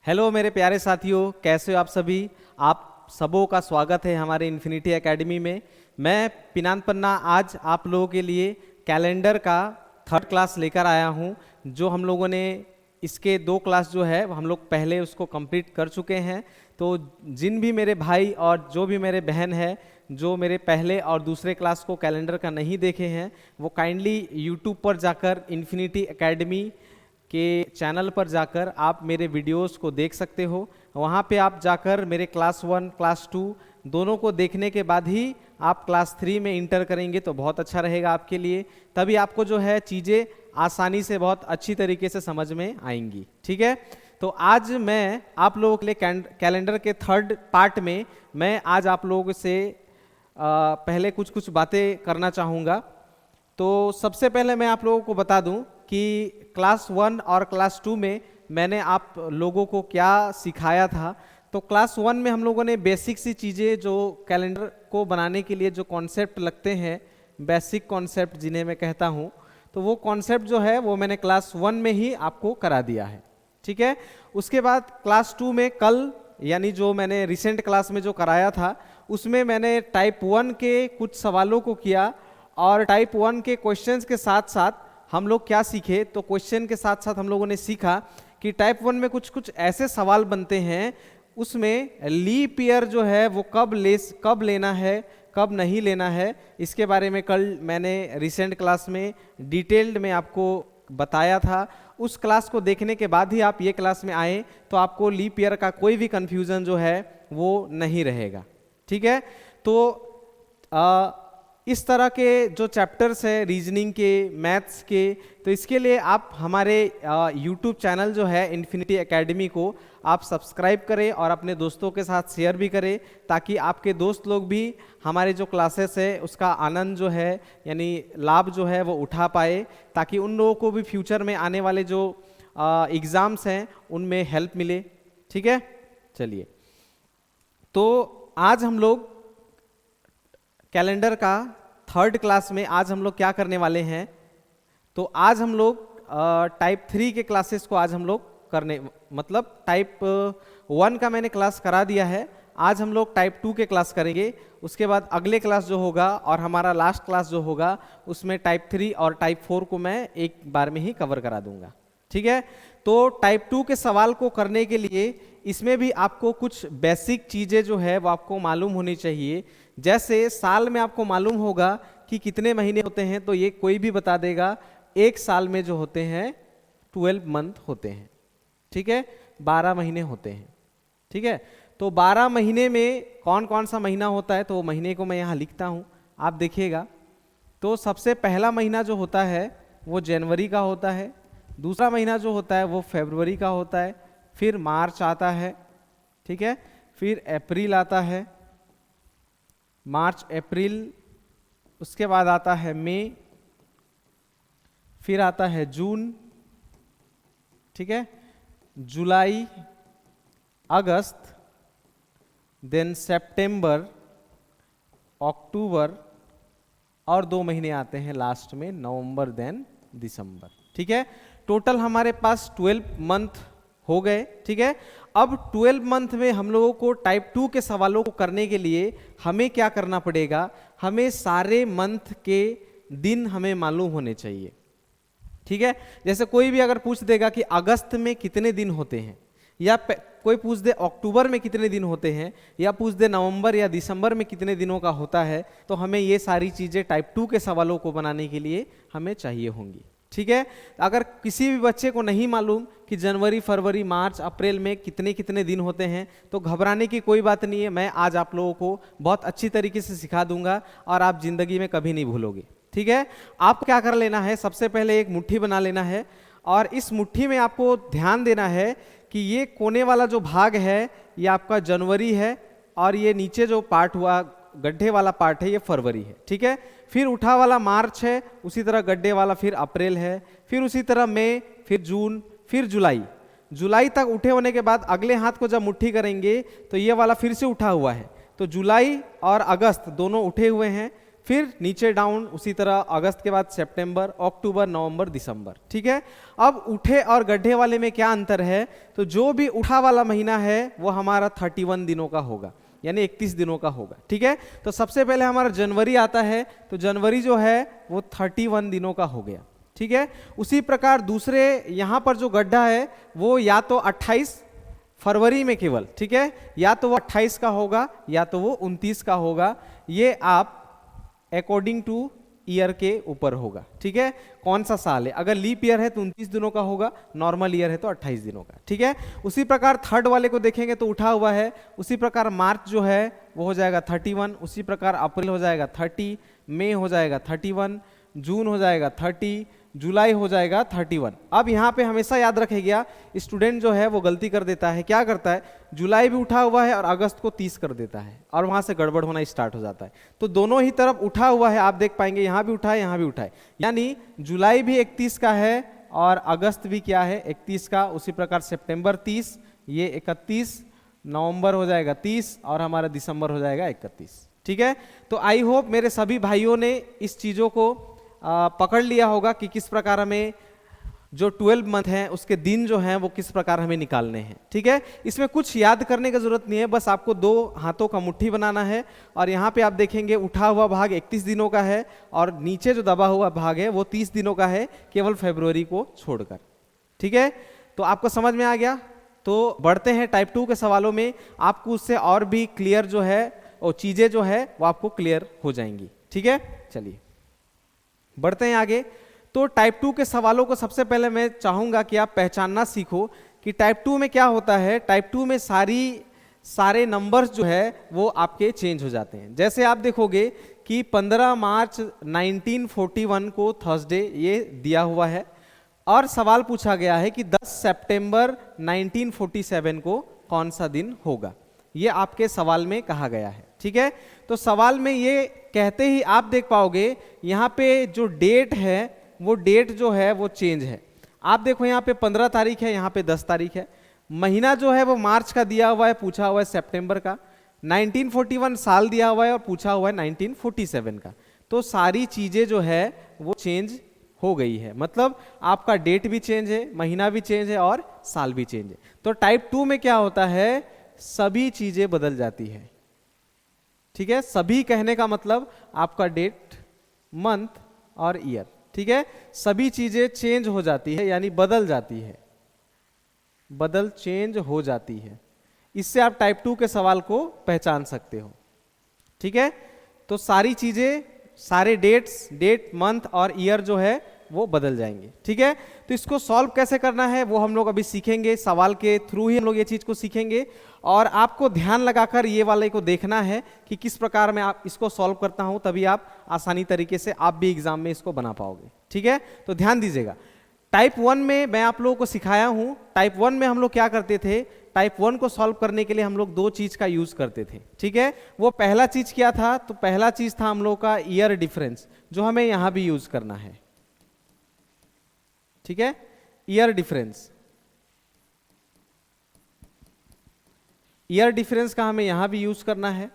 Hello मेरे प्यारे साथियों, कैसे हो आप सभी। आप सबों का स्वागत है हमारे इन्फिनिटी एकेडमी में। मैं पिनान पन्ना आज आप लोगों के लिए कैलेंडर का थर्ड क्लास लेकर आया हूं। जो हम लोगों ने इसके 2 क्लास जो है हम लोग पहले उसको कंप्लीट कर चुके हैं। तो जिन भी मेरे भाई और जो भी मेरे बहन है जो मेरे पहले और दूसरे क्लास को कैलेंडर का नहीं देखे हैं, वो काइंडली यूट्यूब पर जाकर इन्फिनिटी एकेडमी के चैनल पर जाकर आप मेरे वीडियोस को देख सकते हो। वहाँ पे आप जाकर मेरे क्लास 1 क्लास 2 दोनों को देखने के बाद ही आप क्लास 3 में इंटर करेंगे तो बहुत अच्छा रहेगा आपके लिए। तभी आपको जो है चीज़ें आसानी से बहुत अच्छी तरीके से समझ में आएंगी। ठीक है, तो आज मैं आप लोगों के लिए कैलेंडर के थर्ड पार्ट में मैं आज आप लोगों से पहले कुछ बातें करना चाहूँगा। तो सबसे पहले मैं आप लोगों को बता दूं कि क्लास 1 और क्लास 2 में मैंने आप लोगों को क्या सिखाया था। तो क्लास 1 में हम लोगों ने बेसिक सी चीज़ें जो कैलेंडर को बनाने के लिए जो कॉन्सेप्ट लगते हैं, बेसिक कॉन्सेप्ट जिन्हें मैं कहता हूं, तो वो कॉन्सेप्ट जो है वो मैंने क्लास 1 में ही आपको करा दिया है। ठीक है, उसके बाद क्लास 2 में कल यानी जो मैंने रिसेंट क्लास में जो कराया था उसमें मैंने टाइप 1 के कुछ सवालों को किया। और टाइप 1 के क्वेश्चंस के साथ साथ हम लोग क्या सीखे, तो क्वेश्चन के साथ साथ हम लोगों ने सीखा कि टाइप 1 में कुछ ऐसे सवाल बनते हैं, उसमें लीप ईयर जो है वो कब लेना है कब नहीं लेना है, इसके बारे में कल मैंने रिसेंट क्लास में डिटेल्ड में आपको बताया था। उस क्लास को देखने के बाद ही आप ये क्लास में आए तो आपको लीप ईयर का कोई भी कंफ्यूजन जो है वो नहीं रहेगा। ठीक है, तो इस तरह के जो चैप्टर्स है रीजनिंग के, मैथ्स के, तो इसके लिए आप हमारे यूट्यूब चैनल जो है इन्फिनिटी एकेडमी को आप सब्सक्राइब करें और अपने दोस्तों के साथ शेयर भी करें, ताकि आपके दोस्त लोग भी हमारे जो क्लासेस है उसका आनंद जो है यानी लाभ जो है वो उठा पाए, ताकि उन लोगों को भी फ्यूचर में आने वाले जो एग्ज़ाम्स हैं उनमें हेल्प मिले। ठीक है, चलिए, तो आज हम लोग कैलेंडर का थर्ड क्लास में आज हम लोग क्या करने वाले हैं, तो आज हम लोग टाइप 3 के क्लासेस को आज हम लोग करने, मतलब टाइप 1 का मैंने क्लास करा दिया है, आज हम लोग टाइप 2 के क्लास करेंगे। उसके बाद अगले क्लास जो होगा और हमारा लास्ट क्लास जो होगा उसमें टाइप 3 और टाइप 4 को मैं एक बार में ही कवर करा दूंगा। ठीक है, तो टाइप 2 के सवाल को करने के लिए इसमें भी आपको कुछ बेसिक चीज़ें जो है वो आपको मालूम होनी चाहिए। जैसे साल में आपको मालूम होगा कि कितने महीने होते हैं, तो ये कोई भी बता देगा। एक साल में जो होते हैं 12 मंथ होते हैं। ठीक है, 12 महीने होते हैं। ठीक है, तो 12 महीने में कौन कौन सा महीना होता है, तो वो महीने को मैं यहाँ लिखता हूँ, आप देखिएगा। तो सबसे पहला महीना जो होता है वो जनवरी का होता है, दूसरा महीना जो होता है वो फरवरी का होता है, फिर मार्च आता है। ठीक है, फिर अप्रैल आता है, मार्च अप्रैल, उसके बाद आता है मई, फिर आता है जून, ठीक है, जुलाई, अगस्त, देन सितंबर, अक्टूबर, और 2 महीने आते हैं लास्ट में नवंबर, देन दिसंबर। ठीक है, टोटल हमारे पास 12 मंथ हो गए। ठीक है, अब 12 मंथ में हम लोगों को टाइप 2 के सवालों को करने के लिए हमें क्या करना पड़ेगा, हमें सारे मंथ के दिन हमें मालूम होने चाहिए। ठीक है, जैसे कोई भी अगर पूछ देगा कि अगस्त में कितने दिन होते हैं, या कोई पूछ दे अक्टूबर में कितने दिन होते हैं, या पूछ दे नवंबर या दिसंबर में कितने दिनों का होता है, तो हमें ये सारी चीज़ें टाइप 2 के सवालों को बनाने के लिए हमें चाहिए होंगी। ठीक है, अगर किसी भी बच्चे को नहीं मालूम कि जनवरी, फरवरी, मार्च, अप्रैल में कितने कितने दिन होते हैं, तो घबराने की कोई बात नहीं है। मैं आज आप लोगों को बहुत अच्छी तरीके से सिखा दूंगा और आप जिंदगी में कभी नहीं भूलोगे। ठीक है, आप क्या कर लेना है, सबसे पहले एक मुट्ठी बना लेना है, और इस मुट्ठी में आपको ध्यान देना है कि ये कोने वाला जो भाग है ये आपका जनवरी है, और ये नीचे जो पार्ट हुआ गड्ढे वाला पार्ट है ये फरवरी है। ठीक है, फिर उठा वाला मार्च है, उसी तरह गड्ढे वाला फिर अप्रैल है, फिर उसी तरह मई, फिर जून, फिर जुलाई तक उठे होने के बाद अगले हाथ को जब मुट्ठी करेंगे तो ये वाला फिर से उठा हुआ है, तो जुलाई और अगस्त दोनों उठे हुए हैं। फिर नीचे डाउन उसी तरह अगस्त के बाद सितंबर, अक्टूबर, नवंबर, दिसंबर। ठीक है, अब उठे और गड्ढे वाले में क्या अंतर है, तो जो भी उठा वाला महीना है वो हमारा 31 दिनों का होगा, यानी 31 दिनों का होगा। ठीक है, तो सबसे पहले हमारा जनवरी आता है, तो जनवरी जो है वो 31 दिनों का हो गया। ठीक है, उसी प्रकार दूसरे यहाँ पर जो गड्ढा है वो या तो 28 फरवरी में केवल, ठीक है, या तो वो 28 का होगा या तो वो 29 का होगा, ये आप अकॉर्डिंग टू ईयर के ऊपर होगा। ठीक है, कौन सा साल है, अगर लीप ईयर है तो 29 दिनों का होगा, नॉर्मल ईयर है तो 28 दिनों का। ठीक है, उसी प्रकार थर्ड वाले को देखेंगे तो उठा हुआ है, उसी प्रकार मार्च जो है वो हो जाएगा 31, उसी प्रकार अप्रैल हो जाएगा 30, मई हो जाएगा 31, जून हो जाएगा 30, जुलाई हो जाएगा 31। अब यहाँ पे हमेशा याद रखेगा, स्टूडेंट जो है वो गलती कर देता है, क्या करता है, जुलाई भी उठा हुआ है और अगस्त को 30 कर देता है और वहाँ से गड़बड़ होना स्टार्ट हो जाता है। तो दोनों ही तरफ उठा हुआ है, आप देख पाएंगे यहाँ भी उठा है यहाँ भी उठा है, यानी जुलाई भी 31 का है और अगस्त भी क्या है 31 का, उसी प्रकार सितंबर 30, ये 31, नवंबर हो जाएगा 30 और हमारा दिसंबर हो जाएगा 31। ठीक है, तो आई होप मेरे सभी भाइयों ने इस चीज़ों को पकड़ लिया होगा कि किस प्रकार हमें जो 12 मंथ हैं उसके दिन जो हैं वो किस प्रकार हमें निकालने हैं। ठीक है, इसमें कुछ याद करने की जरूरत नहीं है, बस आपको दो हाथों का मुट्ठी बनाना है और यहाँ पे आप देखेंगे उठा हुआ भाग 31 दिनों का है और नीचे जो दबा हुआ भाग है वो 30 दिनों का है, केवल फरवरी को छोड़कर। ठीक है, तो आपको समझ में आ गया। तो बढ़ते हैं टाइप 2 के सवालों में, आपको उससे और भी क्लियर जो है और चीज़ें जो है वो आपको क्लियर हो जाएंगी। ठीक है, चलिए बढ़ते हैं आगे। तो टाइप 2 के सवालों को सबसे पहले मैं चाहूंगा कि आप पहचानना सीखो कि टाइप 2 में क्या होता है। टाइप 2 में सारे नंबर्स जो है वो आपके चेंज हो जाते हैं। जैसे आप देखोगे कि 15 मार्च 1941 को थर्सडे ये दिया हुआ है और सवाल पूछा गया है कि 10 सितंबर 1947 को कौन सा दिन होगा, ये आपके सवाल में कहा गया है। ठीक है, तो सवाल में ये कहते ही आप देख पाओगे यहाँ पे जो डेट है वो डेट जो है वो चेंज है। आप देखो यहाँ पे 15 तारीख है, यहाँ पे 10 तारीख है, महीना जो है वो मार्च का दिया हुआ है, पूछा हुआ है सितंबर का, 1941 साल दिया हुआ है और पूछा हुआ है 1947 का। तो सारी चीजें जो है वो चेंज हो गई है, मतलब आपका डेट भी चेंज है, महीना भी चेंज है और साल भी चेंज है। तो टाइप 2 में क्या होता है, सभी चीजें बदल जाती है। ठीक है, सभी कहने का मतलब आपका डेट, मंथ और ईयर। ठीक है, सभी चीजें चेंज हो जाती है, यानी बदल जाती है, चेंज हो जाती है। इससे आप टाइप 2 के सवाल को पहचान सकते हो। ठीक है, तो सारी चीजें, सारे डेट, मंथ और ईयर जो है वो बदल जाएंगे। ठीक है, तो इसको सॉल्व कैसे करना है वो हम लोग अभी सीखेंगे, सवाल के थ्रू ही हम लोग ये चीज को सीखेंगे और आपको ध्यान लगाकर ये वाले को देखना है कि किस प्रकार मैं आप इसको सॉल्व करता हूं, तभी आप आसानी तरीके से आप भी एग्जाम में इसको बना पाओगे। ठीक है, तो ध्यान दीजिएगा। टाइप 1 में मैं आप लोगों को सिखाया हूं। टाइप 1 में हम लोग क्या करते थे, टाइप 1 को सॉल्व करने के लिए हम लोग दो चीज का यूज करते थे। ठीक है, वो पहला चीज क्या था, तो पहला चीज था हम लोग का ईयर डिफरेंस, जो हमें यहां भी यूज करना है। ठीक है, ईयर डिफरेंस, ईयर डिफरेंस का हमें यहां भी यूज करना है,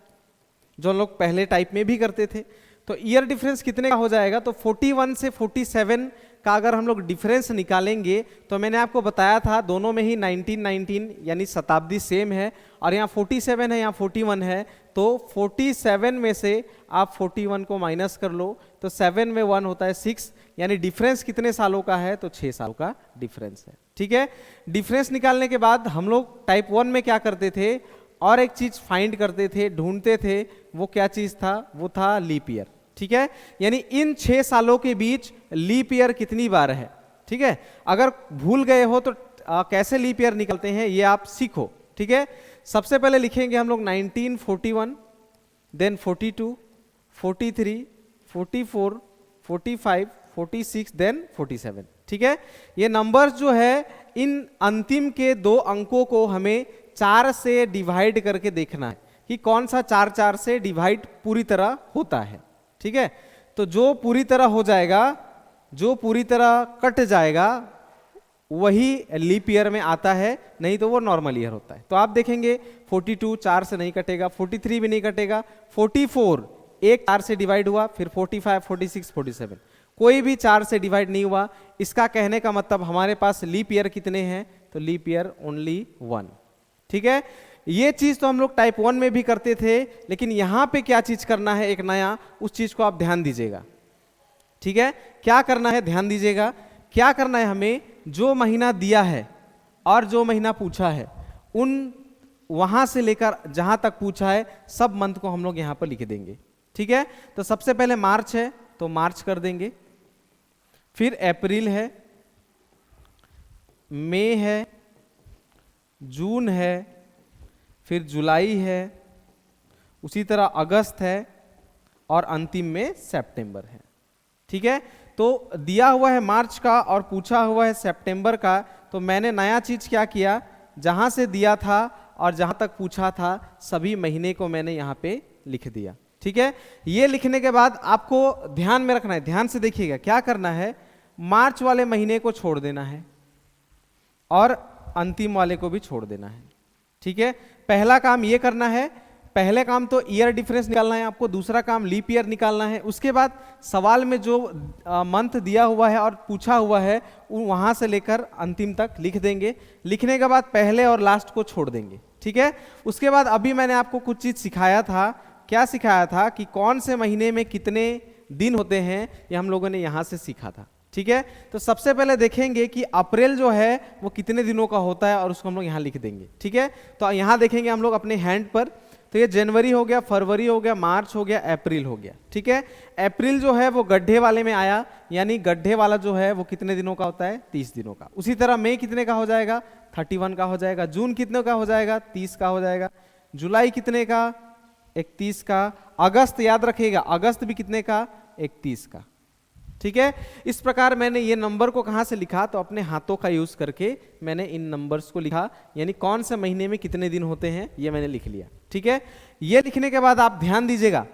जो लोग पहले टाइप में भी करते थे। तो ईयर डिफरेंस कितने का हो जाएगा, तो 41 से 47 का अगर हम लोग डिफरेंस निकालेंगे तो मैंने आपको बताया था दोनों में ही 1919 यानी शताब्दी सेम है और यहाँ 47 है, यहाँ 41 है, तो 47 में से आप 41 को माइनस कर लो तो 7 में 1 होता है 6, यानी डिफरेंस कितने सालों का है, तो 6 साल का डिफरेंस है। ठीक है, डिफरेंस निकालने के बाद हम लोग टाइप 1 में क्या करते थे, और एक चीज फाइंड करते थे, ढूंढते थे, वो क्या चीज था, वो था लीप ईयर। ठीक है, यानी इन 6 सालों के बीच लीप ईयर कितनी बार है। ठीक है, अगर भूल गए हो तो कैसे लीप ईयर निकलते हैं ये आप सीखो। ठीक है, सबसे पहले लिखेंगे हम लोग 1941, देन 42, 43, 44, 45, 46, देन 47। ठीक है, ये नंबर्स जो है इन अंतिम के 2 अंकों को हमें 4 से डिवाइड करके देखना है कि कौन सा 4 से डिवाइड पूरी तरह होता है। ठीक है, तो जो पूरी तरह हो जाएगा, जो पूरी तरह कट जाएगा वही लीप ईयर में आता है, नहीं तो वो नॉर्मल ईयर होता है। तो आप देखेंगे 42 4 से नहीं कटेगा, 43 भी नहीं कटेगा, 44 एक 4 से डिवाइड हुआ, फिर 45, 46, 47, कोई भी 4 से डिवाइड नहीं हुआ। इसका कहने का मतलब हमारे पास लीप ईयर कितने हैं, तो लीप ईयर ओनली 1। ठीक है, ये चीज तो हम लोग टाइप 1 में भी करते थे, लेकिन यहां पे क्या चीज करना है एक नया, उस चीज को आप ध्यान दीजिएगा। ठीक है, क्या करना है ध्यान दीजिएगा। क्या करना है, हमें जो महीना दिया है और जो महीना पूछा है, उन वहां से लेकर जहां तक पूछा है सब मंथ को हम लोग यहां पर लिख देंगे। ठीक है, तो सबसे पहले मार्च है तो मार्च कर देंगे, फिर अप्रैल है, मई है, जून है, फिर जुलाई है, उसी तरह अगस्त है और अंतिम में सितंबर है। ठीक है, तो दिया हुआ है मार्च का और पूछा हुआ है सितंबर का, तो मैंने नया चीज क्या किया, जहां से दिया था और जहां तक पूछा था सभी महीने को मैंने यहां पे लिख दिया। ठीक है, ये लिखने के बाद आपको ध्यान में रखना है, ध्यान से देखिएगा क्या करना है, मार्च वाले महीने को छोड़ देना है और अंतिम वाले को भी छोड़ देना है। ठीक है, पहला काम ये करना है, पहले काम तो ईयर डिफरेंस निकालना है आपको, दूसरा काम लीप ईयर निकालना है। उसके बाद सवाल में जो मंथ दिया हुआ है और पूछा हुआ है वहां से लेकर अंतिम तक लिख देंगे। लिखने के बाद पहले और लास्ट को छोड़ देंगे। ठीक है, उसके बाद अभी मैंने आपको कुछ चीज सिखाया था। क्या सिखाया था कि कौन से महीने में कितने दिन होते हैं, ये हम लोगों ने यहां से सीखा था। ठीक है, तो सबसे पहले देखेंगे कि अप्रैल जो है वो कितने दिनों का होता है और उसको हम लोग यहां लिख देंगे। ठीक है, तो यहां देखेंगे हम लोग अपने हैंड पर, तो ये जनवरी हो गया, फरवरी हो गया, मार्च हो गया, अप्रैल हो गया। ठीक है, अप्रैल जो है वो गड्ढे वाले में आया, यानी गड्ढे वाला जो है वो कितने दिनों का होता है, 30 दिनों का। उसी तरह मई कितने का हो जाएगा, 31 का हो जाएगा। जून कितने का हो जाएगा, 30 का हो जाएगा। जुलाई कितने का, 31 का। अगस्त याद रखिएगा, अगस्त भी कितने का, 31 का। ठीक है, इस प्रकार मैंने ये नंबर को कहां से लिखा, तो अपने हाथों का यूज करके मैंने इन नंबर्स को लिखा, यानी कौन से महीने में कितने दिन होते हैं ये मैंने लिख लिया। ठीक है, ये लिखने के बाद आप ध्यान दीजिएगा,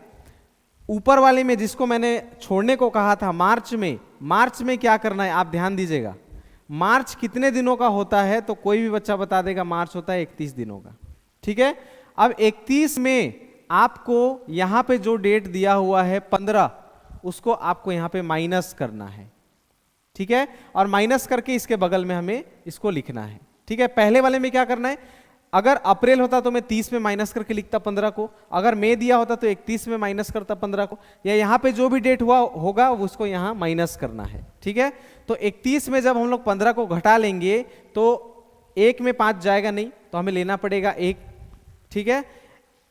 ऊपर वाले में जिसको मैंने छोड़ने को कहा था मार्च में क्या करना है आप ध्यान दीजिएगा। मार्च कितने दिनों का होता है, तो कोई भी बच्चा बता देगा मार्च होता है 31 दिनों का। ठीक है, अब 31 में आपको यहां पे जो डेट दिया हुआ है 15, उसको आपको यहां पे माइनस करना है। ठीक है, और माइनस करके इसके बगल में हमें इसको लिखना है। ठीक है, पहले वाले में क्या करना है, अगर अप्रैल होता तो मैं 30 में माइनस करके लिखता 15 को, अगर मई दिया होता तो 31 में माइनस करता 15 को, या यहाँ पे जो भी डेट हुआ होगा उसको यहाँ माइनस करना है। ठीक है, तो 31 में जब हम लोग 15 को घटा लेंगे तो 1 में 5 जाएगा नहीं, तो हमें लेना पड़ेगा 1। ठीक है,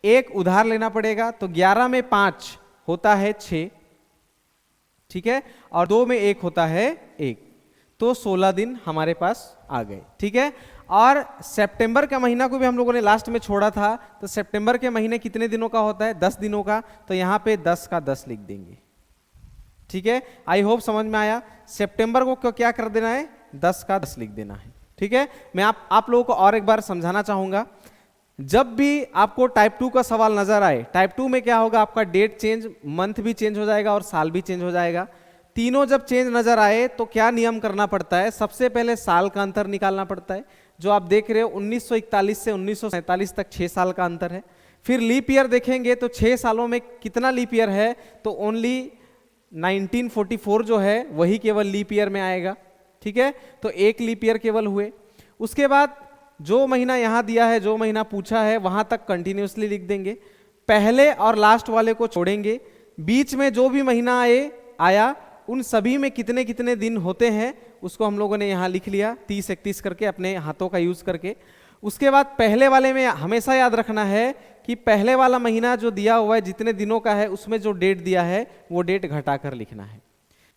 1 उधार लेना पड़ेगा, तो 11 में 5 होता है 6। ठीक है, और 2 में 1 होता है 1, तो 16 दिन हमारे पास आ गए। ठीक है, और सितंबर का महीना को भी हम लोगों ने लास्ट में छोड़ा था, तो सितंबर के महीने कितने दिनों का होता है, 10 दिनों का, तो यहां पे 10 का 10 लिख देंगे। ठीक है, आई होप समझ में आया। सितंबर को क्या कर देना है, 10 का 10 लिख देना है। ठीक है, मैं आप लोगों को और एक बार समझाना चाहूंगा, जब भी आपको टाइप 2 का सवाल नजर आए, टाइप 2 में क्या होगा, आपका डेट चेंज, मंथ भी चेंज हो जाएगा और साल भी चेंज हो जाएगा। तीनों जब चेंज नजर आए तो क्या नियम करना पड़ता है, सबसे पहले साल का अंतर निकालना पड़ता है। जो आप देख रहे हो 1941 से 1947 तक 6 साल का अंतर है। फिर लीप ईयर देखेंगे तो 6 सालों में कितना लीप ईयर है, तो ओनली 1944 जो है वही केवल लीप ईयर में आएगा। ठीक है, तो 1 लीप ईयर केवल हुए। उसके बाद जो महीना यहां दिया है, जो महीना पूछा है वहां तक कंटिन्यूसली लिख देंगे, पहले और लास्ट वाले को छोड़ेंगे, बीच में जो भी महीना आया उन सभी में कितने कितने दिन होते हैं उसको हम लोगों ने यहां लिख लिया 30-31 करके अपने हाथों का यूज करके। उसके बाद पहले वाले में हमेशा याद रखना है कि पहले वाला महीना जो दिया हुआ है जितने दिनों का है उसमें जो डेट दिया है वो डेट घटाकर लिखना है।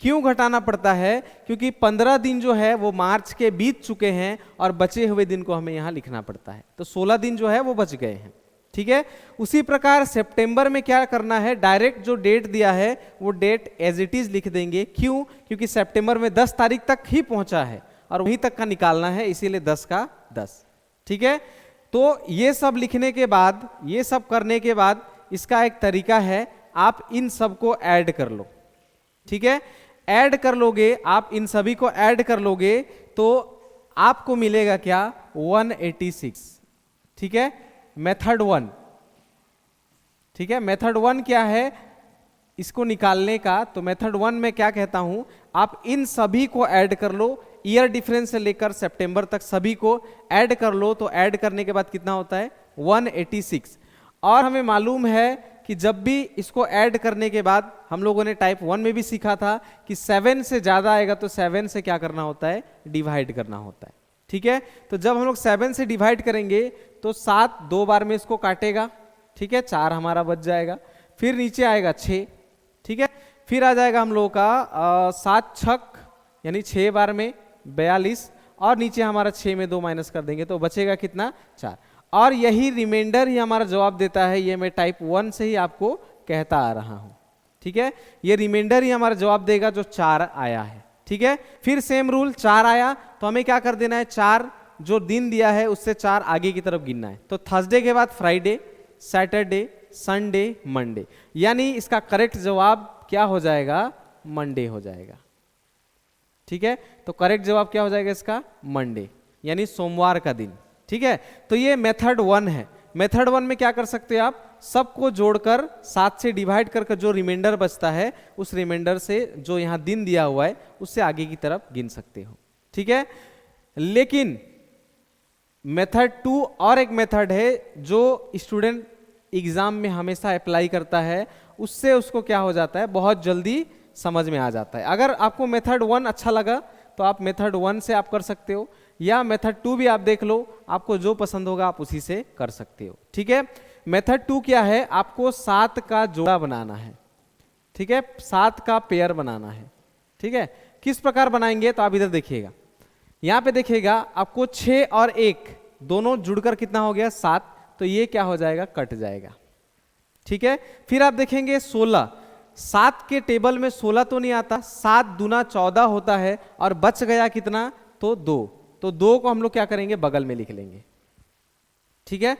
क्यों घटाना पड़ता है, क्योंकि 15 दिन जो है वो मार्च के बीत चुके हैं और बचे हुए दिन को हमें यहां लिखना पड़ता है, तो 16 दिन जो है वो बच गए हैं। ठीक है, उसी प्रकार सितंबर में क्या करना है, डायरेक्ट जो डेट दिया है वो डेट एज इट इज लिख देंगे। क्यों, क्योंकि सितंबर में 10 तारीख तक ही पहुंचा है और वहीं तक का निकालना है, इसीलिए 10 का 10। ठीक है, तो ये सब लिखने के बाद, ये सब करने के बाद इसका एक तरीका है, आप इन सब को ऐड कर लो। ठीक है, ऐड कर लोगे, आप इन सभी को ऐड कर लोगे तो आपको मिलेगा क्या, 186। ठीक है, मेथड 1। ठीक है, मेथड 1 क्या है, इसको निकालने का, तो मेथड 1 में क्या कहता हूं, आप इन सभी को ऐड कर लो, ईयर डिफरेंस से लेकर सितंबर तक सभी को ऐड कर लो। तो ऐड करने के बाद कितना होता है 186। और हमें मालूम है कि जब भी इसको ऐड करने के बाद, हम लोगों ने टाइप 1 में भी सीखा था कि 7 से ज्यादा आएगा तो 7 से क्या करना होता है, डिवाइड करना होता है। ठीक है, तो जब हम लोग 7 से डिवाइड करेंगे तो 7 2 बार में इसको काटेगा, ठीक है, 4 हमारा बच जाएगा। फिर नीचे आएगा 6, ठीक है, फिर आ जाएगा हम लोगों का 7 छक यानी 6 बार में 42, और नीचे हमारा 6 में 2 माइनस कर देंगे तो बचेगा कितना 4। और यही रिमाइंडर ही हमारा जवाब देता है, ये मैं टाइप 1 से ही आपको कहता आ रहा हूं। ठीक है, ये रिमाइंडर ही हमारा जवाब देगा जो 4 आया है। ठीक है, फिर सेम रूल, 4 आया तो हमें क्या कर देना है, 4 जो दिन दिया है उससे 4 आगे की तरफ गिनना है। तो थर्सडे के बाद फ्राइडे, सैटरडे, संडे, मंडे, यानी इसका करेक्ट जवाब क्या हो जाएगा, मंडे हो जाएगा। ठीक है, तो करेक्ट जवाब क्या हो जाएगा इसका, मंडे, यानी सोमवार का दिन। ठीक है, तो ये मेथड 1 है। मेथड 1 में क्या कर सकते हो आप, सबको जोड़कर 7 से डिवाइड करके जो रिमाइंडर बचता है उस रिमाइंडर से जो यहां दिन दिया हुआ है उससे आगे की तरफ गिन सकते हो। ठीक है, लेकिन मेथड 2 और एक मेथड है जो स्टूडेंट एग्जाम में हमेशा अप्लाई करता है, उससे उसको क्या हो जाता है, बहुत जल्दी समझ में आ जाता है। अगर आपको मेथड 1 अच्छा लगा तो आप मेथड 1 से आप कर सकते हो, या मेथड 2 भी आप देख लो, आपको जो पसंद होगा आप उसी से कर सकते हो। ठीक है, मेथड 2 क्या है, आपको 7 का जोड़ा बनाना है। ठीक है, 7 का पेयर बनाना है। ठीक है, किस प्रकार बनाएंगे, तो आप इधर देखिएगा, यहां पे देखिएगा आपको 6 और 1 दोनों जुड़कर कितना हो गया 7, तो ये क्या हो जाएगा, कट जाएगा। ठीक है, फिर आप देखेंगे 16, 7 के टेबल में 16 तो नहीं आता, 7 दूना 14 होता है, और बच गया कितना, तो 2, तो 2 को हम लोग क्या करेंगे, बगल में लिख लेंगे। ठीक है,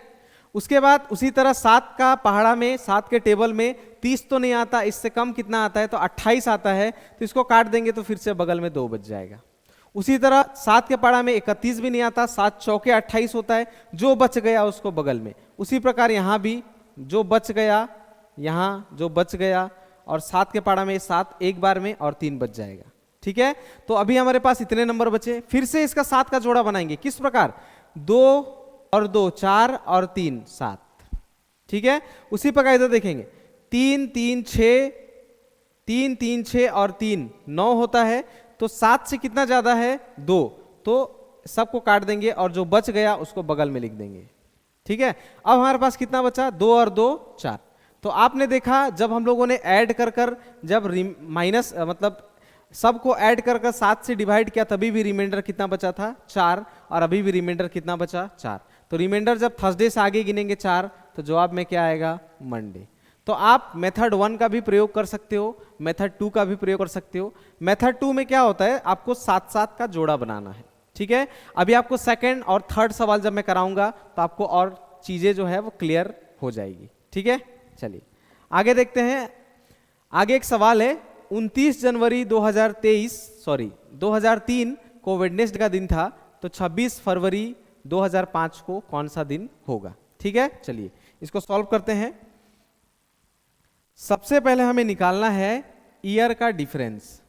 उसके बाद उसी तरह 7 का पहाड़ा में, 7 के टेबल में 30 तो नहीं आता, इससे कम कितना आता है, तो 28 आता है, तो इसको काट देंगे तो फिर से बगल में 2 बच जाएगा। उसी तरह 7 के पहाड़ा में 31 भी नहीं आता, 7 चौके 28 होता है, जो बच गया उसको बगल में। उसी प्रकार यहां भी जो बच गया, यहां जो बच गया, और 7 के पहाड़ा में 7 एक बार में और 3 बच जाएगा। ठीक है, तो अभी हमारे पास इतने नंबर बचे, फिर से इसका 7 का जोड़ा बनाएंगे। किस प्रकार, 2 और 2 4 और 3 7। ठीक है, उसी प्रकार इधर देखेंगे, 3 3 6, 3 3 6 और 3 9 होता है, तो 7 से कितना ज्यादा है, 2, तो सबको काट देंगे और जो बच गया उसको बगल में लिख देंगे। ठीक है, अब हमारे पास कितना बचा, 2 और 2 4। तो आपने देखा जब हम लोगों ने ऐड कर जब माइनस मतलब सबको ऐड कर 7 से डिवाइड किया तभी भी रिमाइंडर कितना बचा था 4, और अभी भी रिमाइंडर कितना बचा 4। तो रिमाइंडर जब थर्सडे से आगे गिनेंगे 4, तो जवाब में क्या आएगा, मंडे। तो आप मेथड 1 का भी प्रयोग कर सकते हो, मेथड 2 का भी प्रयोग कर सकते हो। मेथड 2 में क्या होता है, आपको 7 का जोड़ा बनाना है। ठीक है, अभी आपको सेकंड और थर्ड सवाल जब मैं कराऊंगा तो आपको और चीजें जो है वो क्लियर हो जाएगी। ठीक है, चलिए आगे देखते हैं। आगे एक सवाल है, 29 जनवरी 2003 को वेडनेसडे का दिन था, तो 26 फरवरी 2005 को कौन सा दिन होगा। ठीक है, चलिए इसको सॉल्व करते हैं। सबसे पहले हमें निकालना है ईयर का डिफरेंस।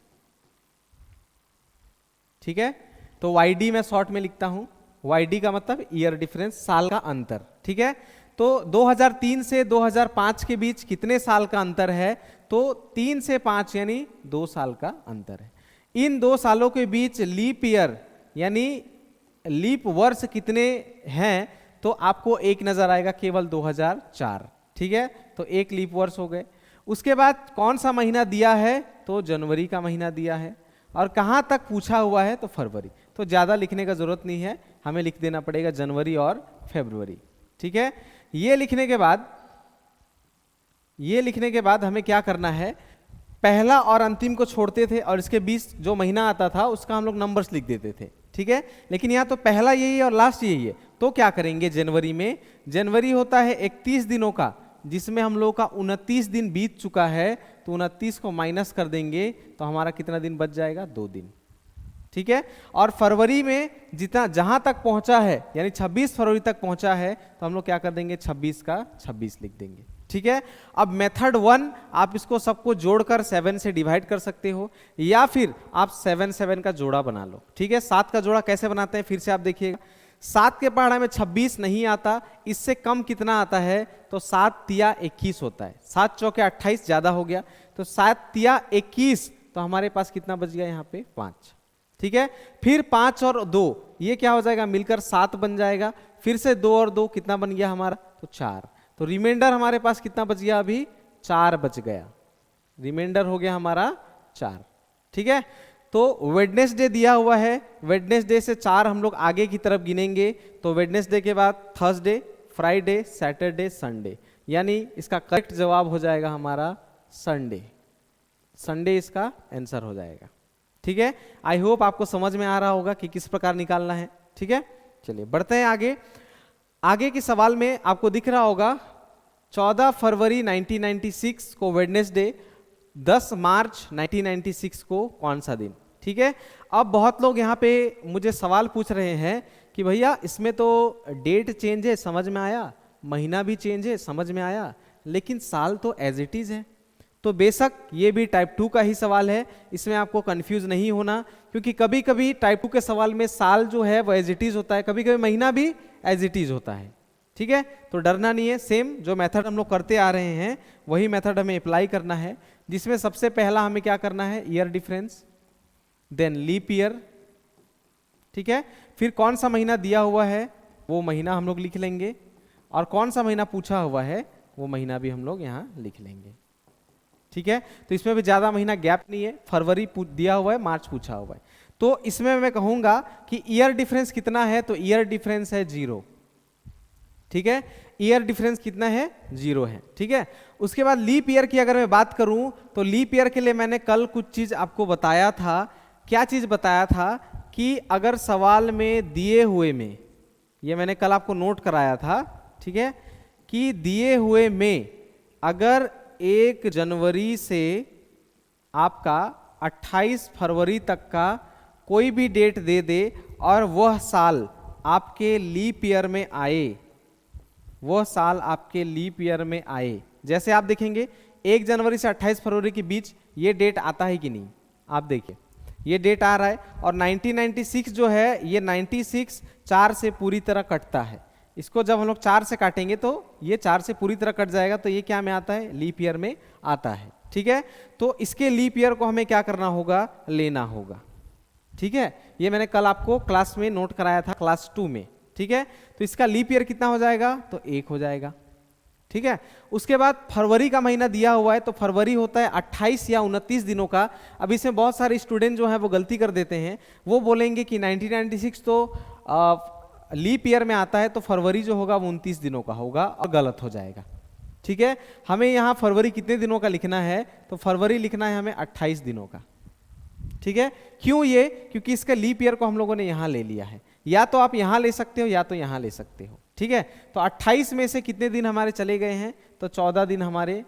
ठीक है, तो YD मैं शॉर्ट में लिखता हूं, YD का मतलब ईयर डिफरेंस, साल का अंतर। ठीक है, तो 2003 से 2005 के बीच कितने साल का अंतर है, तो 3 से 5 यानी 2 साल का अंतर है। इन 2 सालों के बीच लीप ईयर यानी लीप वर्ष कितने हैं, तो आपको एक नजर आएगा, केवल 2004। ठीक है, तो एक लीप वर्ष हो गए। उसके बाद कौन सा महीना दिया है, तो जनवरी का महीना दिया है, और कहां तक पूछा हुआ है, तो फरवरी। तो ज्यादा लिखने का जरूरत नहीं है, हमें लिख देना पड़ेगा जनवरी और फरवरी। ठीक है, ये लिखने के बाद हमें क्या करना है, पहला और अंतिम को छोड़ते थे और इसके बीच जो महीना आता था उसका हम लोग नंबर्स लिख देते थे। ठीक है, लेकिन यहाँ तो पहला यही है और लास्ट यही है, तो क्या करेंगे, जनवरी में, जनवरी होता है 31 दिनों का, जिसमें हम लोग का 29 दिन बीत चुका है, तो 29 को माइनस कर देंगे तो हमारा कितना दिन बच जाएगा, 2 दिन। ठीक है, और फरवरी में जितना जहां तक पहुंचा है यानी 26 फरवरी तक पहुंचा है, तो हम लोग क्या कर देंगे, 26 का 26 लिख देंगे। ठीक है। अब मेथड 1 आप इसको सबको जोड़कर 7 से डिवाइड कर सकते हो, या फिर आप 7 7 का जोड़ा बना लो। ठीक है, 7 का जोड़ा कैसे बनाते हैं फिर से आप देखिएगा। 7 के पहाड़ा में 26 नहीं आता, इससे कम कितना आता है तो 7 तिया 21 होता है। 7 चौके 28 ज्यादा हो गया, तो 7 तिया 21, तो हमारे पास कितना बच गया यहाँ पे 5। ठीक है, फिर 5 और 2 ये क्या हो जाएगा, मिलकर 7 बन जाएगा। फिर से 2 और 2 कितना बन गया हमारा, तो 4। तो रिमाइंडर हमारे पास कितना बच गया, अभी 4 बच गया। रिमाइंडर हो गया हमारा 4। ठीक है, तो वेडनेसडे दिया हुआ है, वेडनेसडे से 4 हम लोग आगे की तरफ गिनेंगे। तो वेडनेसडे के बाद थर्सडे, फ्राइडे, सैटरडे, संडे, यानी इसका करेक्ट जवाब हो जाएगा हमारा संडे। संडे इसका आंसर हो जाएगा। ठीक है, आई होप आपको समझ में आ रहा होगा कि किस प्रकार निकालना है। ठीक है, चलिए बढ़ते हैं आगे। आगे के सवाल में आपको दिख रहा होगा 14 फरवरी 1996 को वेडनेसडे, 10 मार्च 1996 को कौन सा दिन। ठीक है, अब बहुत लोग यहाँ पे मुझे सवाल पूछ रहे हैं कि भैया इसमें तो डेट चेंज है, समझ में आया, महीना भी चेंज है, समझ में आया, लेकिन साल तो एज इट इज है। तो बेशक ये भी टाइप 2 का ही सवाल है, इसमें आपको कंफ्यूज नहीं होना, क्योंकि कभी कभी टाइप 2 के सवाल में साल जो है वो एज इट इज होता है, कभी कभी महीना भी एज इट इज होता है। ठीक है, तो डरना नहीं है, सेम जो मेथड हम लोग करते आ रहे हैं वही मेथड हमें अप्लाई करना है, जिसमें सबसे पहला हमें क्या करना है, year difference, then leap year. ठीक है, फिर कौन सा महीना दिया हुआ है वो महीना हम लोग लिख लेंगे, और कौन सा महीना पूछा हुआ है वो महीना भी हम लोग यहाँ लिख लेंगे। ठीक है, तो इसमें भी ज्यादा महीना गैप नहीं है, फरवरी दिया हुआ है, मार्च पूछा हुआ है। तो इसमें मैं कहूंगा कि ईयर डिफरेंस कितना है, तो ईयर डिफरेंस है 0। ठीक है, ईयर डिफरेंस कितना है, 0 है। ठीक है, उसके बाद लीप ईयर की अगर मैं बात करूं तो लीप ईयर के लिए मैंने कल कुछ चीज आपको बताया था। क्या चीज बताया था कि अगर सवाल में दिए हुए में, ये मैंने कल आपको नोट कराया था, ठीक है, कि दिए हुए में अगर 1 जनवरी से आपका 28 फरवरी तक का कोई भी डेट दे दे और वह साल आपके लीप ईयर में आए, वह साल आपके लीप ईयर में आए, जैसे आप देखेंगे 1 जनवरी से 28 फरवरी के बीच ये डेट आता है कि नहीं, आप देखिए ये डेट आ रहा है, और 1996 जो है ये 96 4 से पूरी तरह कटता है। इसको जब हम लोग 4 से काटेंगे तो ये 4 से पूरी तरह कट जाएगा, तो ये क्या में आता है, लीप ईयर में आता है। ठीक है, तो इसके लीप ईयर को हमें क्या करना होगा, लेना होगा। ठीक है, ये मैंने कल आपको क्लास में नोट कराया था, क्लास 2 में। ठीक है, तो इसका लीप ईयर कितना हो जाएगा, तो 1 हो जाएगा। ठीक है, उसके बाद फरवरी का महीना दिया हुआ है, तो फरवरी होता है 28 या 29 दिनों का। अब इसमें बहुत सारे स्टूडेंट जो हैं वो गलती कर देते हैं, वो बोलेंगे कि 1996 तो लीप ईयर में आता है, तो फरवरी जो होगा वो 29 दिनों का होगा, और गलत हो जाएगा। ठीक है, हमें यहाँ फरवरी कितने दिनों का लिखना है, तो फरवरी लिखना है हमें 28 दिनों का। ठीक है, क्यों ये, क्योंकि इसका लीप ईयर को हम लोगों ने यहाँ ले लिया है, या तो आप यहाँ ले सकते हो या तो यहाँ ले सकते हो। ठीक है, तो 28 में से कितने दिन हमारे चले गए हैं, तो 14 दिन हमारे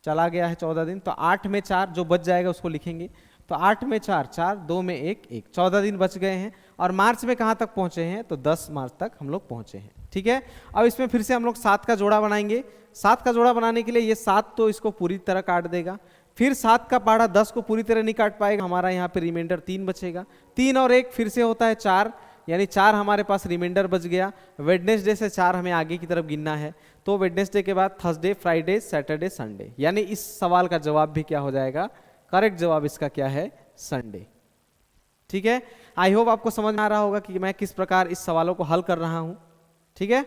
चला गया है, 14 दिन, तो 8 में 4 जो बच जाएगा उसको लिखेंगे, तो 8 में 4 4, 2 में 1 1, 14 दिन बच गए हैं। और मार्च में कहाँ तक पहुंचे हैं, तो 10 मार्च तक हम लोग पहुंचे हैं। ठीक है, अब इसमें फिर से हम लोग 7 का जोड़ा बनाएंगे। 7 का जोड़ा बनाने के लिए ये 7 तो इसको पूरी तरह काट देगा, फिर 7 का पहाड़ा 10 को पूरी तरह नहीं काट पाएगा, हमारा यहाँ पे रिमाइंडर 3 बचेगा। 3 और 1 फिर से होता है 4, यानी 4 हमारे पास रिमाइंडर बच गया। वेडनेसडे से 4 हमें आगे की तरफ गिनना है, तो वेडनेसडे के बाद थर्सडे, फ्राइडे, सैटरडे, संडे, यानी इस सवाल का जवाब भी क्या हो जाएगा, करेक्ट जवाब इसका क्या है, संडे। ठीक है, आई होप आपको समझ में आ रहा होगा कि मैं किस प्रकार इस सवालों को हल कर रहा हूं। ठीक है,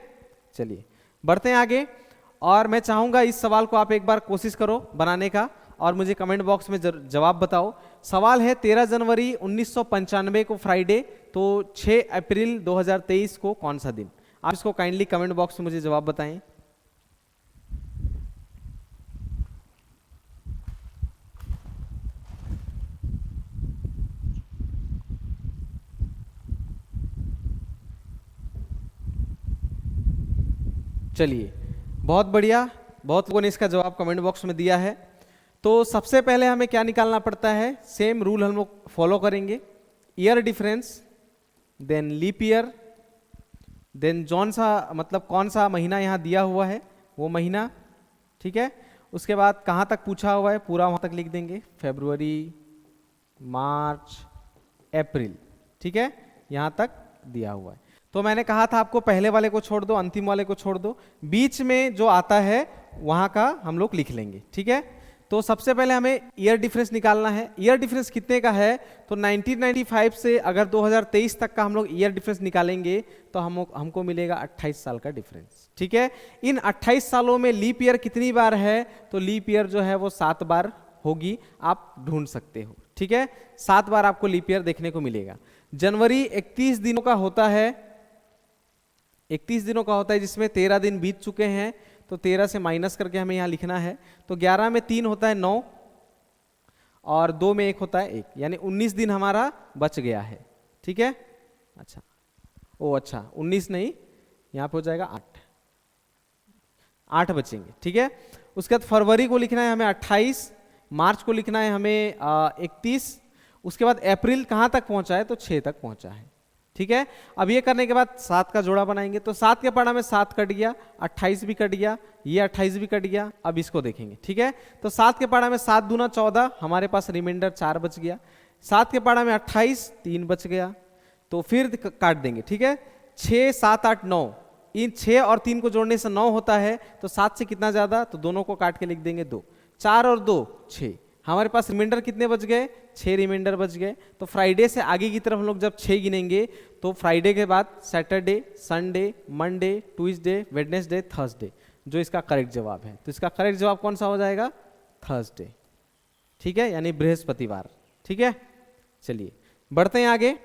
चलिए बढ़ते हैं आगे, और मैं चाहूंगा इस सवाल को आप एक बार कोशिश करो बनाने का, और मुझे कमेंट बॉक्स में जवाब बताओ। सवाल है 13 जनवरी 1995 को फ्राइडे, तो 6 अप्रैल 2023 को कौन सा दिन। आप इसको काइंडली कमेंट बॉक्स में मुझे जवाब बताएं। चलिए, बहुत बढ़िया, बहुत लोगों ने इसका जवाब कमेंट बॉक्स में दिया है। तो सबसे पहले हमें क्या निकालना पड़ता है, सेम रूल हम लोग फॉलो करेंगे, year difference, then leap year, then जौन सा मतलब कौन सा महीना यहाँ दिया हुआ है वो महीना, ठीक है। उसके बाद कहाँ तक पूछा हुआ है पूरा वहाँ तक लिख देंगे, फरवरी, मार्च, अप्रैल, ठीक है, यहाँ तक दिया हुआ है। तो मैंने कहा था आपको पहले वाले को छोड़ दो, अंतिम वाले को छोड़ दो, बीच में जो आता है वहाँ का हम लोग लिख लेंगे, ठीक है। तो सबसे पहले हमें ईयर डिफरेंस निकालना है। ईयर डिफरेंस कितने का है, तो 1995 से अगर 2023 तक का हम लोग ईयर डिफरेंस निकालेंगे तो हमको मिलेगा 28 साल का डिफरेंस, ठीक है। इन 28 सालों में लीप ईयर कितनी बार है, तो लीप ईयर जो है वो 7 बार होगी, आप ढूंढ सकते हो, ठीक है। 7 बार आपको लीप ईयर देखने को मिलेगा। जनवरी 31 दिनों का होता है, 31 दिनों का होता है, जिसमें 13 दिन बीत चुके हैं, तो 13 से माइनस करके हमें यहाँ लिखना है। तो 11 में 3 होता है 9 और 2 में 1 होता है 1, यानी 19 दिन हमारा बच गया है, ठीक है। अच्छा, ओ अच्छा 19 नहीं, यहाँ पे हो जाएगा 8 बचेंगे, ठीक है। उसके बाद फरवरी को लिखना है हमें 28, मार्च को लिखना है हमें 31, उसके बाद अप्रैल कहाँ तक पहुँचा है, तो 6 तक पहुँचा है, ठीक है। अब ये करने के बाद 7 का जोड़ा बनाएंगे, तो 7 के पढ़ा में 7 कट गया, 28 भी कट गया, ये 28 भी कट गया। अब इसको देखेंगे, ठीक है। तो 7 के पढ़ा में 7 दूना 14, हमारे पास रिमाइंडर 4 बच गया। 7 के पढ़ा में 28, 3 बच गया, तो फिर काट देंगे, ठीक है। 6, 7, 8, 9, इन 6 और 3 को जोड़ने से 9 होता है, तो 7 से कितना ज्यादा, तो दोनों को काट के लिख देंगे 2, 4 और 2 6, हमारे पास रिमाइंडर कितने बच गए, 6 रिमाइंडर बच गए। तो फ्राइडे से आगे की तरफ हम लोग जब 6 गिनेंगे, तो फ्राइडे के बाद Saturday, Sunday, Monday, Tuesday, Wednesday, Thursday, जो इसका करेक्ट जवाब है। तो इसका करेक्ट जवाब कौन सा हो जाएगा, थर्सडे, ठीक है, यानी बृहस्पतिवार, ठीक है। चलिए बढ़ते हैं आगे।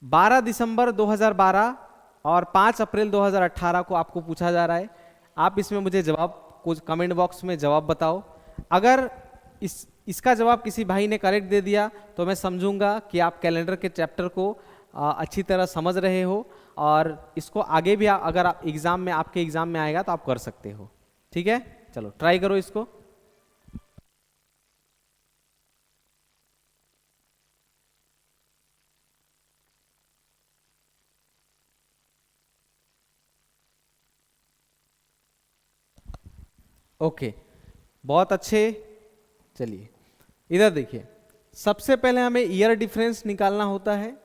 12 दिसंबर 2012 और 5 अप्रैल 2018 को आपको पूछा जा रहा है। आप इसमें मुझे जवाब कुछ कमेंट बॉक्स में जवाब बताओ। अगर इसका जवाब किसी भाई ने करेक्ट दे दिया तो मैं समझूंगा कि आप कैलेंडर के चैप्टर को अच्छी तरह समझ रहे हो, और इसको आगे भी अगर आप एग्जाम में, आपके एग्जाम में आएगा तो आप कर सकते हो, ठीक है। चलो ट्राई करो इसको। ओके, बहुत अच्छे। चलिए इधर देखिए, सबसे पहले हमें ईयर डिफरेंस निकालना होता है,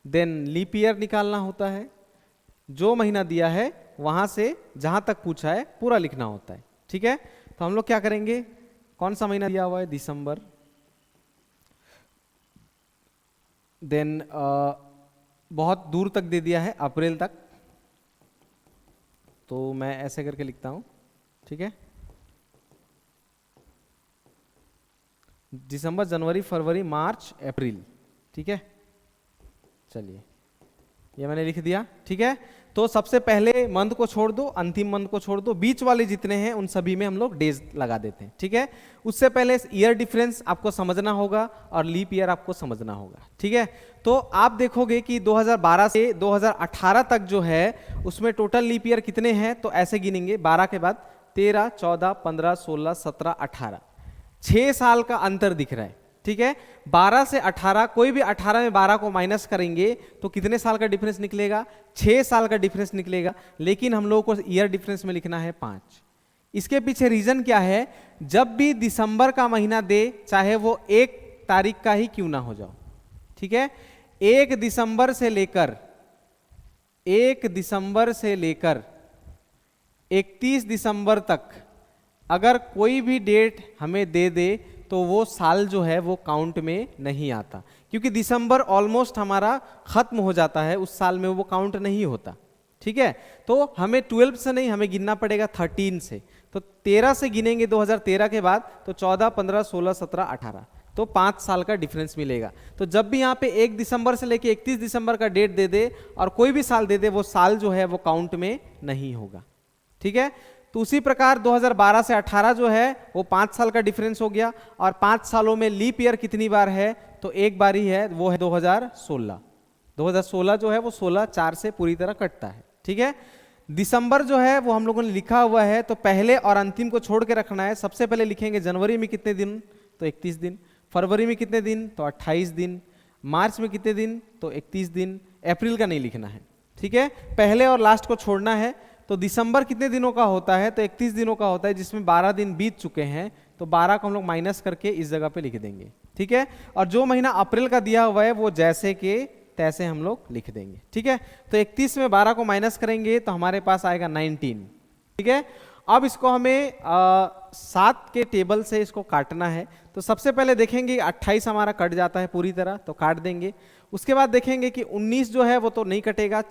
देन लीप ईयर निकालना होता है। जो महीना दिया है वहां से जहां तक पूछा है पूरा लिखना होता है, ठीक है। तो हम लोग क्या करेंगे, कौन सा महीना दिया हुआ है, दिसंबर, देन बहुत दूर तक दे दिया है अप्रैल तक, तो मैं ऐसे करके लिखता हूं, ठीक है। दिसंबर, जनवरी, फरवरी, मार्च, अप्रैल, ठीक है। चलिए ये मैंने लिख दिया, ठीक है। तो सबसे पहले मंथ को छोड़ दो, अंतिम मंथ को छोड़ दो, बीच वाले जितने हैं उन सभी में हम लोग डेज लगा देते हैं, ठीक है। उससे पहले ईयर डिफरेंस आपको समझना होगा और लीप ईयर आपको समझना होगा, ठीक है। तो आप देखोगे कि 2012 से 2018 तक जो है उसमें टोटल लीप ईयर कितने हैं, तो ऐसे गिनेंगे 12 के बाद 13, 14, 15, 16, 17, 18, 6 साल का अंतर दिख रहा है, ठीक है। 12 से 18, कोई भी 18 में 12 को माइनस करेंगे तो कितने साल का डिफरेंस निकलेगा, 6 साल का डिफरेंस निकलेगा। लेकिन हम लोगों को ईयर डिफरेंस में लिखना है 5। इसके पीछे रीजन क्या है, जब भी दिसंबर का महीना दे, चाहे वो 1 तारीख का ही क्यों ना हो जाओ, ठीक है, 1 दिसंबर से लेकर 31 दिसंबर तक अगर कोई भी डेट हमें दे दे तो वो साल जो है वो काउंट में नहीं आता, क्योंकि दिसंबर ऑलमोस्ट हमारा खत्म हो जाता है, उस साल में वो काउंट नहीं होता, ठीक है। तो हमें 12 से नहीं, हमें गिनना पड़ेगा 13 से। तो 13 से गिनेंगे 2013 के बाद, तो 14, 15, 16, 17, 18, तो 5 साल का डिफरेंस मिलेगा। तो जब भी यहाँ पे 1 दिसंबर से लेके 31 दिसंबर का डेट दे दे और कोई भी साल दे दे, वो साल जो है वो काउंट में नहीं होगा, ठीक है। तो उसी प्रकार 2012 से 18 जो है वो 5 साल का डिफरेंस हो गया, और 5 सालों में लीप ईयर कितनी बार है, तो एक बार ही है, वो है 2016। 2016 जो है वो 16 4 से पूरी तरह कटता है, ठीक है। दिसंबर जो है वो हम लोगों ने लिखा हुआ है, तो पहले और अंतिम को छोड़ के रखना है। सबसे पहले लिखेंगे जनवरी में कितने दिन, तो 31 दिन, फरवरी में कितने दिन, तो 28 दिन, मार्च में कितने दिन, तो 31 दिन, अप्रैल का नहीं लिखना है, ठीक है। पहले और लास्ट को छोड़ना है। तो दिसंबर कितने दिनों का होता है, तो 31 दिनों का होता है, जिसमें 12 दिन बीत चुके हैं, तो 12 को हम लोग माइनस करके इस जगह पे लिख देंगे, ठीक है। और जो महीना अप्रैल का दिया हुआ है वो जैसे के तैसे हम लोग लिख देंगे, ठीक है। तो 31 में 12 को माइनस करेंगे तो हमारे पास आएगा 19, ठीक है। अब इसको हमें 7 के टेबल से इसको काटना है। तो सबसे पहले देखेंगे 28 हमारा कट जाता है पूरी तरह, तो काट देंगे। उसके बाद देखेंगे कि 19 जो है वो तो नहीं कटेगा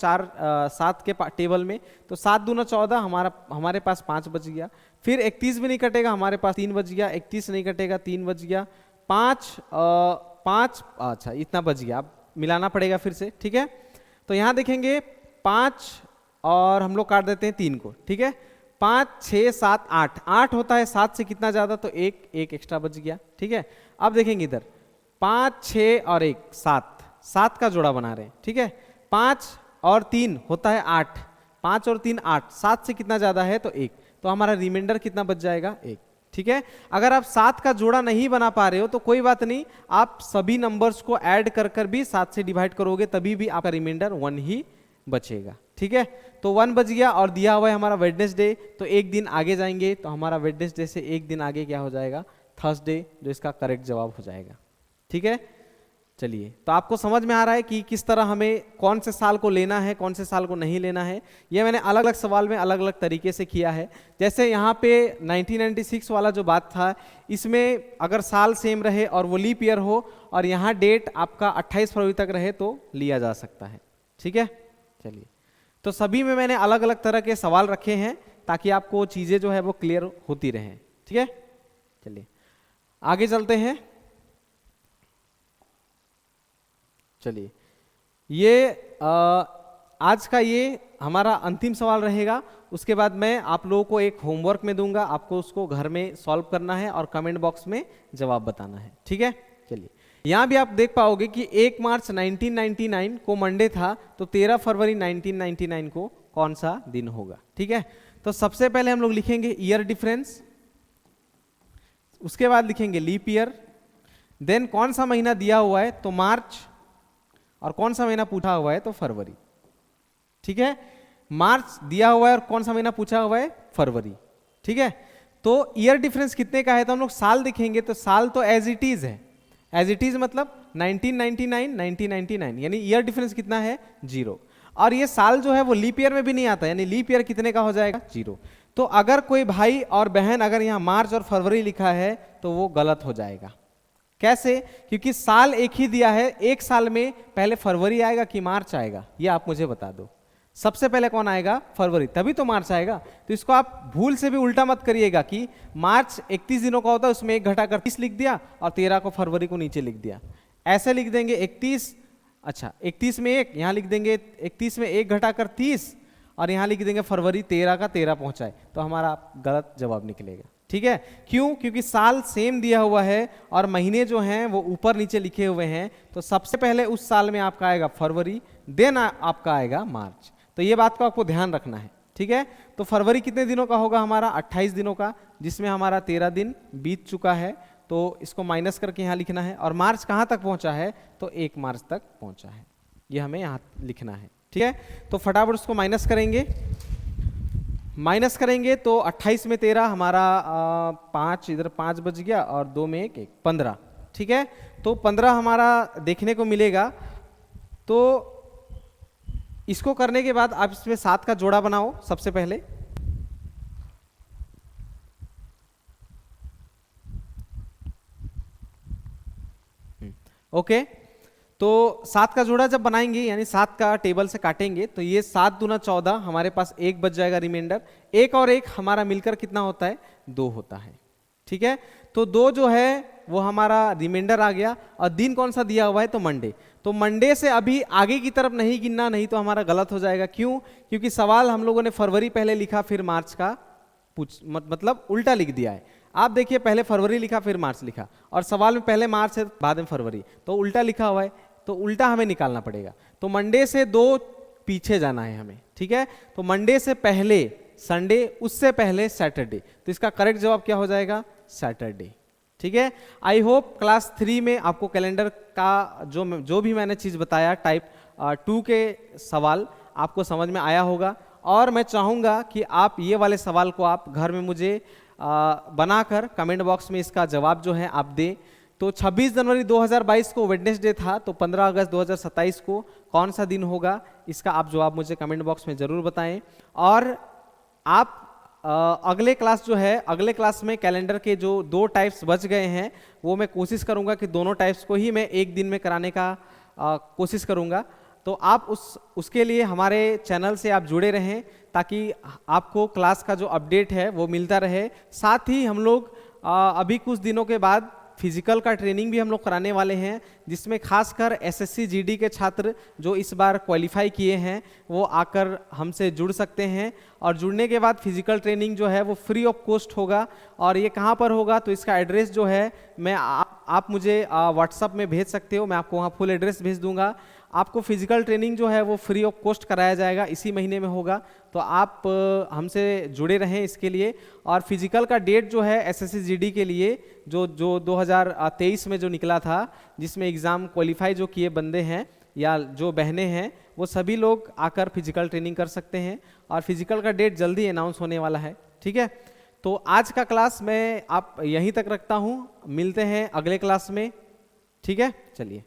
7 के टेबल में, तो 7 दूना 14, हमारे पास 5 बच गया। फिर 31 भी नहीं कटेगा, हमारे पास 3 बच गया। 31 नहीं कटेगा, 3 बच गया। 5 अच्छा इतना बच गया, अब मिलाना पड़ेगा फिर से, ठीक है। तो यहाँ देखेंगे 5 और हम लोग काट देते हैं 3 को, ठीक है। 5 6 7 8, 8 होता है 7 से कितना ज्यादा, तो एक एक्स्ट्रा बच गया, ठीक है। अब देखेंगे इधर 5 6 और 1 7, 7 का जोड़ा बना रहे हैं, ठीक है। 5 और 3 होता है 8, 5 और 3 8, 7 से कितना ज्यादा है तो 1, तो हमारा रिमाइंडर कितना बच जाएगा 1, ठीक है। अगर आप 7 का जोड़ा नहीं बना पा रहे हो तो कोई बात नहीं, आप सभी नंबर्स को ऐड कर भी 7 से डिवाइड करोगे, तभी भी आपका रिमाइंडर 1 ही बचेगा, ठीक है। तो 1 बच गया और दिया हुआ है हमारा वेडनेसडे, तो एक दिन आगे जाएंगे, तो हमारा वेडनेसडे से एक दिन आगे क्या हो जाएगा, थर्सडे, जो इसका करेक्ट जवाब हो जाएगा, ठीक है। चलिए, तो आपको समझ में आ रहा है कि किस तरह हमें कौन से साल को लेना है, कौन से साल को नहीं लेना है। ये मैंने अलग अलग सवाल में अलग अलग तरीके से किया है। जैसे यहाँ पे 1996 वाला जो बात था, इसमें अगर साल सेम रहे और वो लीप ईयर हो और यहाँ डेट आपका 28 फरवरी तक रहे तो लिया जा सकता है, ठीक है। चलिए, तो सभी में मैंने अलग अलग तरह के सवाल रखे हैं ताकि आपको चीज़ें जो है वो क्लियर होती रहें, ठीक है। चलिए आगे चलते हैं। चलिए, ये आज का ये हमारा अंतिम सवाल रहेगा। उसके बाद मैं आप लोगों को एक होमवर्क में दूंगा, आपको उसको घर में सॉल्व करना है और कमेंट बॉक्स में जवाब बताना है, ठीक है। चलिए, यहाँ भी आप देख पाओगे कि 1 मार्च 1999 को मंडे था, तो 13 फरवरी 1999 को कौन सा दिन होगा, ठीक है। तो सबसे पहले हम लोग लिखेंगे ईयर डिफरेंस, उसके बाद लिखेंगे लीप ईयर, देन कौन सा महीना दिया हुआ है तो मार्च, और कौन सा महीना पूछा हुआ है तो फरवरी, ठीक है। मार्च दिया हुआ है और कौन सा महीना पूछा हुआ है फरवरी, ठीक है। तो ईयर डिफरेंस कितने का है, तो हम लोग साल दिखेंगे, तो साल तो एज इट इज है, एज इट इज मतलब 1999 1999, यानी ईयर डिफरेंस कितना है 0। और ये साल जो है वो लीप ईयर में भी नहीं आता, यानी लीप ईयर कितने का हो जाएगा 0। तो अगर कोई भाई और बहन अगर यहाँ मार्च और फरवरी लिखा है तो वो गलत हो जाएगा। कैसे? क्योंकि साल एक ही दिया है, एक साल में पहले फरवरी आएगा कि मार्च आएगा, ये आप मुझे बता दो। सबसे पहले कौन आएगा? फरवरी, तभी तो मार्च आएगा। तो इसको आप भूल से भी उल्टा मत करिएगा कि मार्च 31 दिनों का होता है, उसमें 1 घटाकर 30 लिख दिया और 13 को फरवरी को नीचे लिख दिया। ऐसे लिख देंगे 31, अच्छा 31 में 1, यहाँ लिख देंगे 31 में 1 घटाकर 30 और यहाँ लिख देंगे फरवरी 13 का 13 पहुंचाए, तो हमारा गलत जवाब निकलेगा, ठीक है। क्यों? क्योंकि साल सेम दिया हुआ है और महीने जो हैं वो ऊपर नीचे लिखे हुए हैं। तो सबसे पहले उस साल में आपका आएगा फरवरी, देन आपका आएगा मार्च। तो ये बात को आपको ध्यान रखना है, ठीक है। तो फरवरी कितने दिनों का होगा हमारा? 28 दिनों का, जिसमें हमारा 13 दिन बीत चुका है, तो इसको माइनस करके यहाँ लिखना है। और मार्च कहाँ तक पहुँचा है? तो 1 मार्च तक पहुँचा है, ये हमें यहाँ लिखना है, ठीक है। तो फटाफट उसको माइनस करेंगे, माइनस करेंगे तो 28 में 13 हमारा 5, इधर 5 बच गया और 2 में 1 15, ठीक है। तो 15 हमारा देखने को मिलेगा। तो इसको करने के बाद आप इसमें 7 का जोड़ा बनाओ सबसे पहले। ओके, तो 7 का जोड़ा जब बनाएंगे यानी 7 का टेबल से काटेंगे तो ये 7 दूना 14, हमारे पास 1 बच जाएगा रिमाइंडर। 1 और 1 हमारा मिलकर कितना होता है? 2 होता है, ठीक है। तो 2 जो है वो हमारा रिमाइंडर आ गया। और दिन कौन सा दिया हुआ है? तो मंडे। तो मंडे से अभी आगे की तरफ नहीं गिनना, नहीं तो हमारा गलत हो जाएगा। क्यों? क्योंकि सवाल हम लोगों ने फरवरी पहले लिखा फिर मार्च का मतलब उल्टा लिख दिया है। आप देखिए, पहले फरवरी लिखा फिर मार्च लिखा, और सवाल में पहले मार्च है बाद में फरवरी, तो उल्टा लिखा हुआ है, तो उल्टा हमें निकालना पड़ेगा। तो मंडे से 2 पीछे जाना है हमें, ठीक है। तो मंडे से पहले संडे, उससे पहले सैटरडे, तो इसका करेक्ट जवाब क्या हो जाएगा? सैटरडे, ठीक है। आई होप क्लास 3 में आपको कैलेंडर का जो भी मैंने चीज़ बताया टाइप 2 के सवाल आपको समझ में आया होगा। और मैं चाहूँगा कि आप ये वाले सवाल को आप घर में मुझे बनाकर कमेंट बॉक्स में इसका जवाब जो है आप दें। तो 26 जनवरी 2022 को वेडनेसडे था, तो 15 अगस्त 2027 को कौन सा दिन होगा, इसका आप जवाब मुझे कमेंट बॉक्स में ज़रूर बताएं। और आप अगले क्लास जो है, अगले क्लास में कैलेंडर के जो 2 टाइप्स बच गए हैं वो मैं कोशिश करूंगा कि दोनों टाइप्स को ही मैं एक दिन में कराने का कोशिश करूंगा। तो आप उसके लिए हमारे चैनल से आप जुड़े रहें ताकि आपको क्लास का जो अपडेट है वो मिलता रहे। साथ ही हम लोग अभी कुछ दिनों के बाद फिजिकल का ट्रेनिंग भी हम लोग कराने वाले हैं, जिसमें खासकर एसएससी जीडी के छात्र जो इस बार क्वालिफाई किए हैं वो आकर हमसे जुड़ सकते हैं। और जुड़ने के बाद फिजिकल ट्रेनिंग जो है वो फ्री ऑफ कॉस्ट होगा। और ये कहाँ पर होगा, तो इसका एड्रेस जो है मैं आप मुझे व्हाट्सअप में भेज सकते हो, मैं आपको वहाँ फुल एड्रेस भेज दूंगा। आपको फिजिकल ट्रेनिंग जो है वो फ्री ऑफ कॉस्ट कराया जाएगा, इसी महीने में होगा। तो आप हमसे जुड़े रहें इसके लिए। और फिजिकल का डेट जो है एसएससी जीडी के लिए जो 2023 में जो निकला था, जिसमें एग्ज़ाम क्वालिफाई जो किए बंदे हैं या जो बहनें हैं वो सभी लोग आकर फिजिकल ट्रेनिंग कर सकते हैं। और फिजिकल का डेट जल्दी अनाउंस होने वाला है, ठीक है। तो आज का क्लास मैं आप यहीं तक रखता हूँ, मिलते हैं अगले क्लास में, ठीक है, चलिए।